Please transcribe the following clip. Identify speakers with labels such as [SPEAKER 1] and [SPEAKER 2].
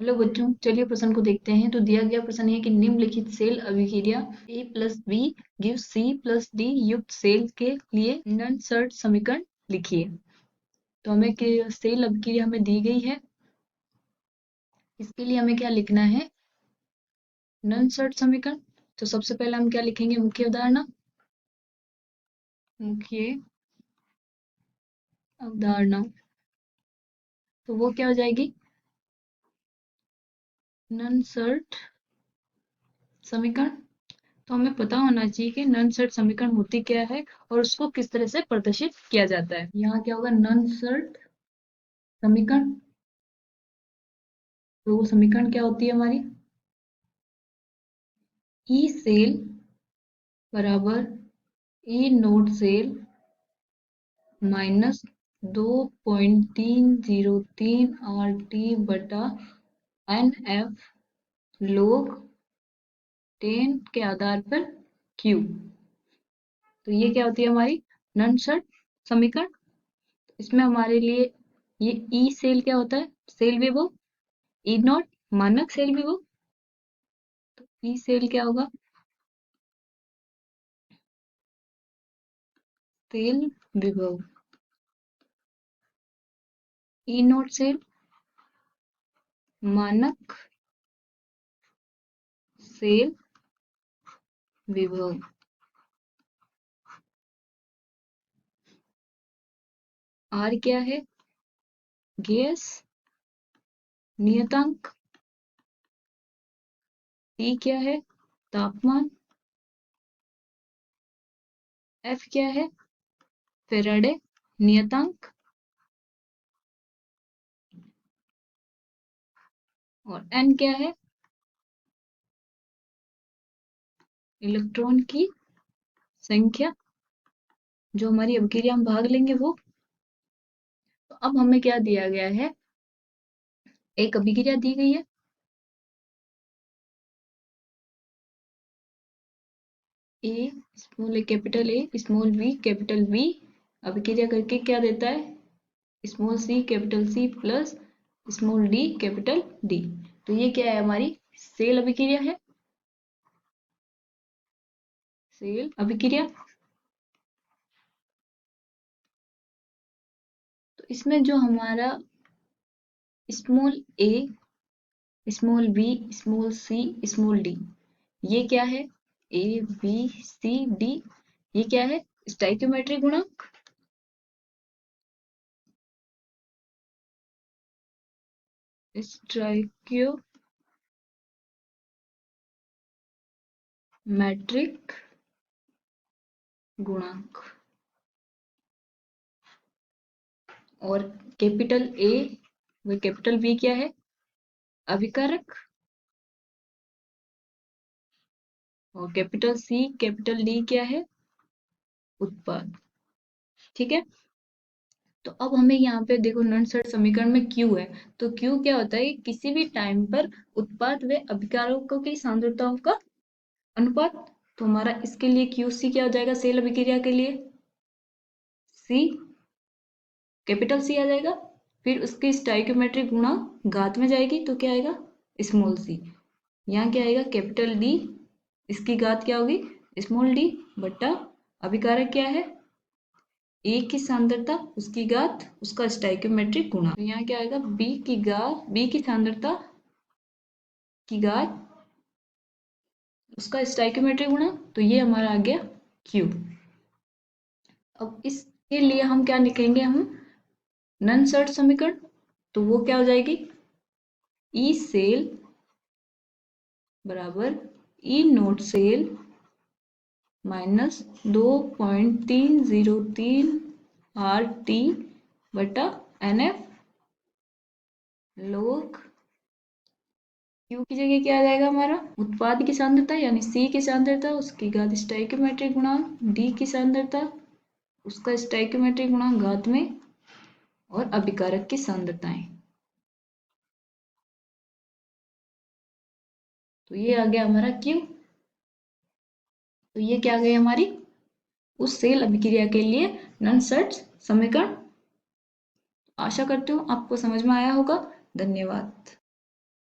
[SPEAKER 1] Hello बच्चों, चलिए प्रश्न को देखते हैं। तो दिया गया प्रश्न है कि निम्नलिखित सेल अभिक्रिया A plus B give C plus D युक्त सेल के लिए नॉन-सर्ट समीकरण लिखिए। तो हमें सेल अभिक्रिया हमें दी गई है, इसके लिए हमें क्या लिखना है? नॉन-सर्ट समीकरण। तो सबसे पहले हम क्या लिखेंगे? मुख्य अवधारणा। मुख्य अवधारणा, तो वो क्या हो जाएगी? नॉन-सर्ट समीकरण। तो हमें पता होना चाहिए कि नॉन सर्ट समीकरण होती क्या है और उसको किस तरह से प्रदर्शित किया जाता है। यहाँ क्या होगा? नॉन सर्ट समीकरण। तो वो समीकरण क्या होती है हमारी? ई सेल बराबर ई नोड सेल माइनस 2.303 आर टी बटा एन एफ लोग 10 के आधार पर क्यू। तो ये क्या होती है हमारी? नॉन सर्ट समीकरण। इसमें हमारे लिए ये ई सेल क्या होता है? सेल विभव। ई नॉट मानक सेल विभव। तो ई सेल क्या होगा? सेल विभव। ई नॉट सेल मानक सेल विभव। आर क्या है? गैस नियतांक। टी क्या है? तापमान। एफ क्या है? फेराडे नियतांक। और एन क्या है? इलेक्ट्रॉन की संख्या जो हमारी अभिक्रिया में भाग लेंगे वो। तो अब हमें क्या दिया गया है? एक अभिक्रिया दी गई है, A small A small B capital B. अभिक्रिया करके क्या देता है? Small C capital C plus small D capital D. तो ये क्या है? हमारी सेल अभिक्रिया है। सेल अभिक्रिया। तो इसमें जो हमारा small A small B small C small D, ये क्या है? A B C D. ये क्या है? स्टोइकियोमेट्रिक गुणांक। स्टोइकियोमेट्रिक गुणांक। और कैपिटल ए व कैपिटल बी क्या है? अभिकारक। और कैपिटल सी कैपिटल डी क्या है? उत्पाद। ठीक है। तो अब हमें यहाँ पे देखो नॉन-सर्ट समीकरण में Q है। तो Q क्या होता है? किसी भी टाइम पर उत्पाद व अभिकारकों की सांद्रताओं का अनुपात। तो हमारा इसके लिए QC क्या हो जाएगा? सेल अभिक्रिया के लिए C कैपिटल सी आ जाएगा। फिर उसकी स्टोइकियोमेट्रिक गुणांक घात में जाएगी तो क्या आएगा? Small C. यहाँ क्या आएगा? Capital D. इसकी घात क्या होगी? स्मॉल डी बटा अभिकारक क्या है? ए की सांद्रता उसकी घात उसका स्टोइकियोमेट्रिक गुणांक। तो यहाँ क्या आएगा? बी की सांद्रता की घात उसका स्टोइकियोमेट्रिक गुणांक। तो ये हमारा आ गया Q। अब इसके लिए हम क्या लिखेंगे? हम नॉन-सर्ट समीकरण। तो वो क्या हो जाएगी? ई सेल बराबर E naught cell minus 2.303 R T बटा एन एफ लोग क्यू की जगह क्या आ जाएगा हमारा? उत्पाद की सांद्रता यानी सी की सांद्रता उसकी घात स्टोइकियोमेट्रिक गुणांक डी की सांद्रता उसका स्टोइकियोमेट्रिक गुणांक घात में और अभिकारक की सांद्रताएं। तो ये आ गया हमारा क्यू। तो ये क्या आ गई हमारी? उस सेल अभिक्रिया के लिए नॉन-सर्ट समीकरण। आशा करती हूँ आपको समझ में आया होगा। धन्यवाद।